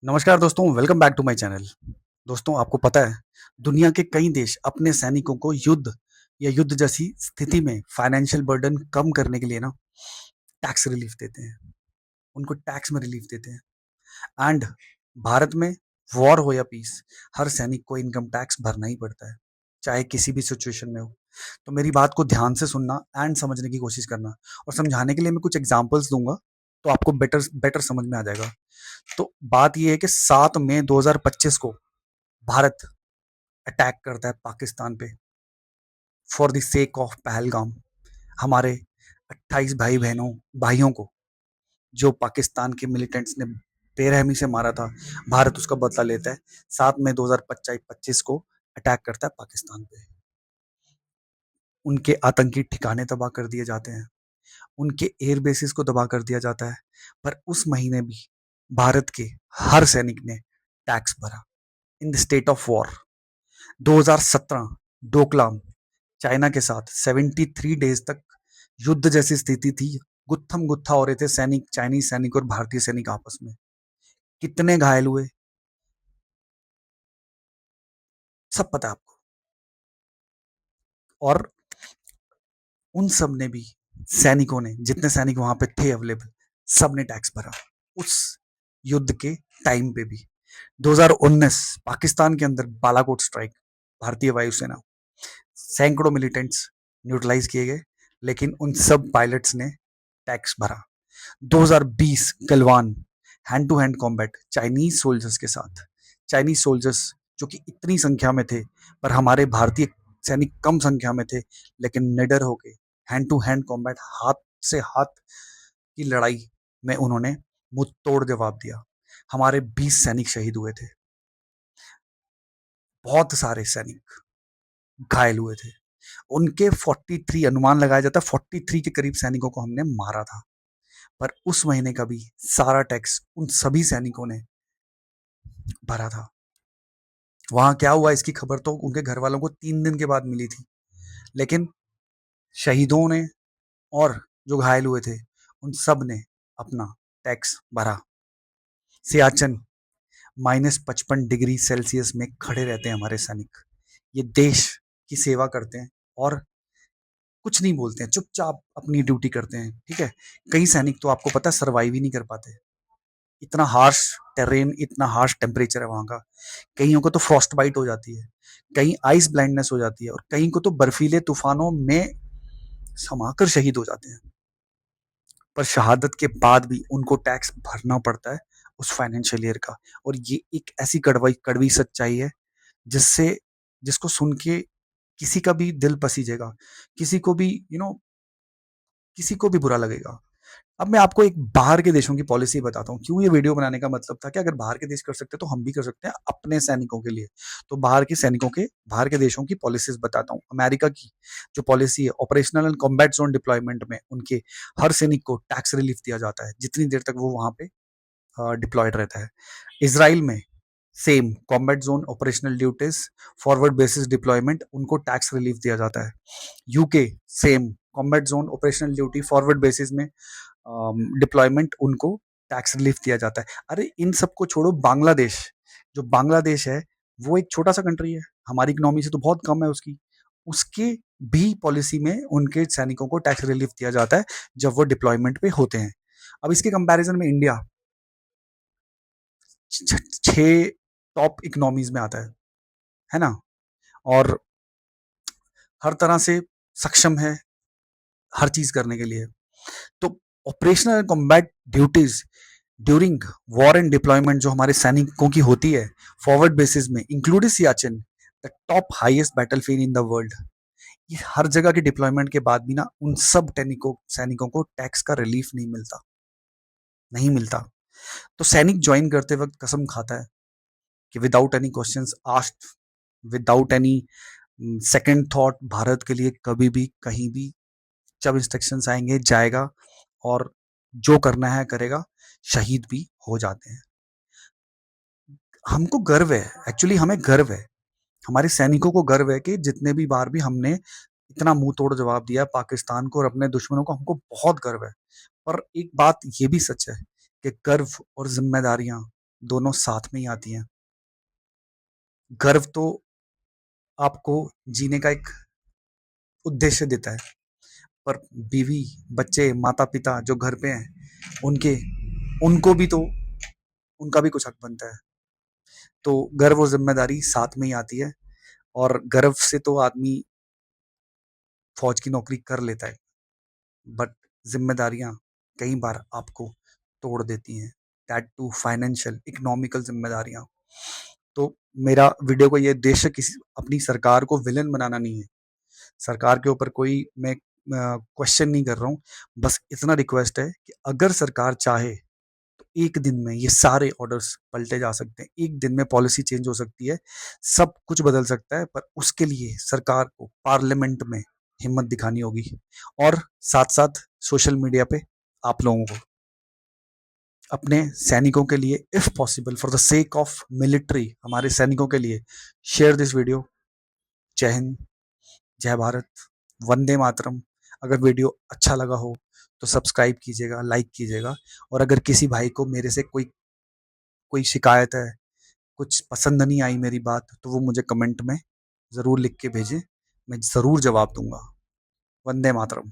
नमस्कार दोस्तों, welcome back to my channel. दोस्तों, आपको पता है, दुनिया के कई देश अपने सैनिकों को युद्ध या युद्ध जैसी स्थिति में फाइनेंशियल बर्डन कम करने के लिए ना टैक्स रिलीफ देते हैं। उनको टैक्स में रिलीफ देते हैं। एंड भारत में वॉर हो या पीस, हर सैनिक को इनकम टैक्स भरना ही पड़ता है, चाहे किसी भी सिचुएशन में हो। तो मेरी बात को ध्यान से सुनना एंड समझने की कोशिश करना, और समझाने के लिए मैं कुछ एग्जांपल्स दूंगा, तो आपको बेटर बेटर समझ में आ जाएगा। तो बात यह है कि 7 मई 2025 को भारत अटैक करता है पाकिस्तान पे for the sake of Pahalgam. हमारे 28 भाइयों को जो पाकिस्तान के मिलिटेंट्स ने बेरहमी से मारा था, भारत उसका बदला लेता है। 7 मई 2025 को अटैक करता है पाकिस्तान पे। उनके आतंकी ठिकाने तबाह कर दिए जाते हैं, उनके एयर बेसिस को तबाह कर दिया जाता है। पर उस महीने भी भारत के हर सैनिक ने टैक्स भरा in the state of war. 2017 Doklam China के साथ 73 डेज तक युद्ध जैसी स्थिति थी। गुत्थम गुत्था हो रहे थे सैनिक, चाइनीज सैनिक और भारतीय सैनिक आपस में। कितने घायल हुए सब पता है आपको। और उन सब ने भी, सैनिकों ने, जितने सैनिक वहां पे थे अवेलेबल, सब ने टैक्स भरा उस युद्ध के टाइम पे भी। 2019 पाकिस्तान के अंदर बालाकोट स्ट्राइक, भारतीय वायुसेना, सैकड़ों मिलिटेंट्स न्यूट्रलाइज किए गए, लेकिन उन सब पायलट्स ने टैक्स भरा। 2020 Galwan, hand to hand combat Chinese soldiers के साथ। चाइनीज सोल्जर्स जो कि इतनी संख्या में थे, पर हमारे भारतीय सैनिक कम संख्या में थे, लेकिन निडर होके हैंड टू हैंड कॉम्बैट, हाथ से हाथ की लड़ाई में उन्होंने मुंह तोड़ जवाब दिया। हमारे 20 सैनिक शहीद हुए थे, बहुत सारे सैनिक घायल हुए थे। उनके 43, अनुमान लगाया जाता है 43 के करीब सैनिकों को हमने मारा था। पर उस महीने का भी सारा टैक्स उन सभी सैनिकों ने भरा था। वहां क्या हुआ इसकी खबर तो उनके घर वालों को 3 दिन के बाद मिली थी, लेकिन शहीदों ने और जो घायल हुए थे उन सब ने अपना टैक्स भरा। सियाचन -55 डिग्री सेल्सियस में खड़े रहते हैं हमारे सैनिक। ये देश की सेवा करते हैं और कुछ नहीं बोलते हैं, चुपचाप अपनी ड्यूटी करते हैं। ठीक है, कई सैनिक तो आपको पता है सर्वाइव ही नहीं कर पाते। इतना हार्श टेरेन, इतना हार्श टेम्परेचर है वहां का। कईयों को तो फ्रॉस्ट बाइट हो जाती है, कहीं आइस ब्लाइंडनेस हो जाती है, और कहीं को तो बर्फीले तूफानों में समाकर शहीद हो जाते हैं। पर शहादत के बाद भी उनको टैक्स भरना पड़ता है उस फाइनेंशियल ईयर का। और ये एक ऐसी कड़वी कड़वी सच्चाई है जिससे जिसको सुन के किसी का भी दिल पसीजेगा, किसी को भी किसी को भी बुरा लगेगा। अब मैं आपको एक बाहर के देशों की पॉलिसी बताता हूँ। क्यों ये वीडियो बनाने का मतलब था कि अगर बाहर के देश कर सकते हैं तो हम भी कर सकते हैं अपने सैनिकों के लिए। तो बाहर के देशों की पॉलिसीज बताता हूँ। अमेरिका की जो पॉलिसी है, operational and combat zone deployment में उनके हर सैनिक को टैक्स रिलीफ दिया जाता है जितनी देर तक वो वहां पे डिप्लॉयड रहता है। इसराइल में same combat zone operational duties, forward basis deployment, उनको टैक्स रिलीफ दिया जाता है। UK same combat zone operational duty, forward basis में डिप्लॉयमेंट, उनको टैक्स रिलीफ दिया जाता है। अरे इन सबको छोड़ो, बांग्लादेश, जो बांग्लादेश है वो एक छोटा सा कंट्री है, हमारी इकोनॉमी से तो बहुत कम है उसकी। उसके भी पॉलिसी में उनके सैनिकों को टैक्स रिलीफ दिया जाता है जब वो डिप्लॉयमेंट पे होते हैं। अब इसके कंपैरिजन में इंडिया 6 टॉप इकोनॉमीज में आता है ना, और हर तरह से सक्षम है हर चीज करने के लिए। तो operational combat duties during war and deployment जो हमारे सैनिकों की होती है फॉरवर्ड बेसिस में, including Siachen, the top highest battlefield in the world. ये हर जगह के डिप्लॉयमेंट के बाद भी ना उन सब सैनिकों को टैक्स का रिलीफ नहीं मिलता, नहीं मिलता। तो सैनिक ज्वाइन करते वक्त कसम खाता है कि without any questions asked, without any second thought, Bharat के लिए कभी भी कहीं भी जब इंस्ट्रक्शंस आएंगे जाएगा, और जो करना है करेगा। शहीद भी हो जाते हैं। हमको गर्व है, एक्चुअली हमें गर्व है, हमारे सैनिकों को गर्व है कि जितने भी बार भी हमने इतना मुंह तोड़ जवाब दिया पाकिस्तान को और अपने दुश्मनों को, हमको बहुत गर्व है। पर एक बात ये भी सच है कि गर्व और जिम्मेदारियां दोनों साथ में ही आती हैं। गर्व तो आपको जीने का एक उद्देश्य देता है, पर बीवी, बच्चे, माता-पिता जो घर पे हैं, उनके उनको भी तो उनका भी कुछ हक बनता है। तो गर्व और ज़िम्मेदारी साथ में ही आती है, और गर्व से तो आदमी फ़ौज की नौकरी कर लेता है, बट ज़िम्मेदारियाँ कई बार आपको तोड़ देती हैं, दैट टू फाइनेंशियल, इकोनॉमिकल ज़िम्मेदारियाँ। तो मेरा वीडियो का ये उद्देश्य किसी अपनी सरकार को विलेन बनाना नहीं है। सरकार के ऊपर कोई मैं क्वेश्चन नहीं कर रहा हूँ। बस इतना रिक्वेस्ट है कि अगर सरकार चाहे तो एक दिन में ये सारे ऑर्डर्स पलटे जा सकते हैं। एक दिन में पॉलिसी चेंज हो सकती है, सब कुछ बदल सकता है, पर उसके लिए सरकार को पार्लियामेंट में हिम्मत दिखानी होगी, और साथ-साथ सोशल मीडिया पे आप लोगों को अपने सैनिकों के लिए, if possible for the sake of military, हमारे सैनिकों के लिए शेयर दिस वीडियो। जय हिंद, जय भारत, वंदे मातरम। अगर वीडियो अच्छा लगा हो तो सब्सक्राइब कीजिएगा, लाइक कीजिएगा, और अगर किसी भाई को मेरे से कोई कोई शिकायत है, कुछ पसंद नहीं आई मेरी बात, तो वो मुझे कमेंट में ज़रूर लिख के भेजें, मैं ज़रूर जवाब दूंगा। वंदे मातरम।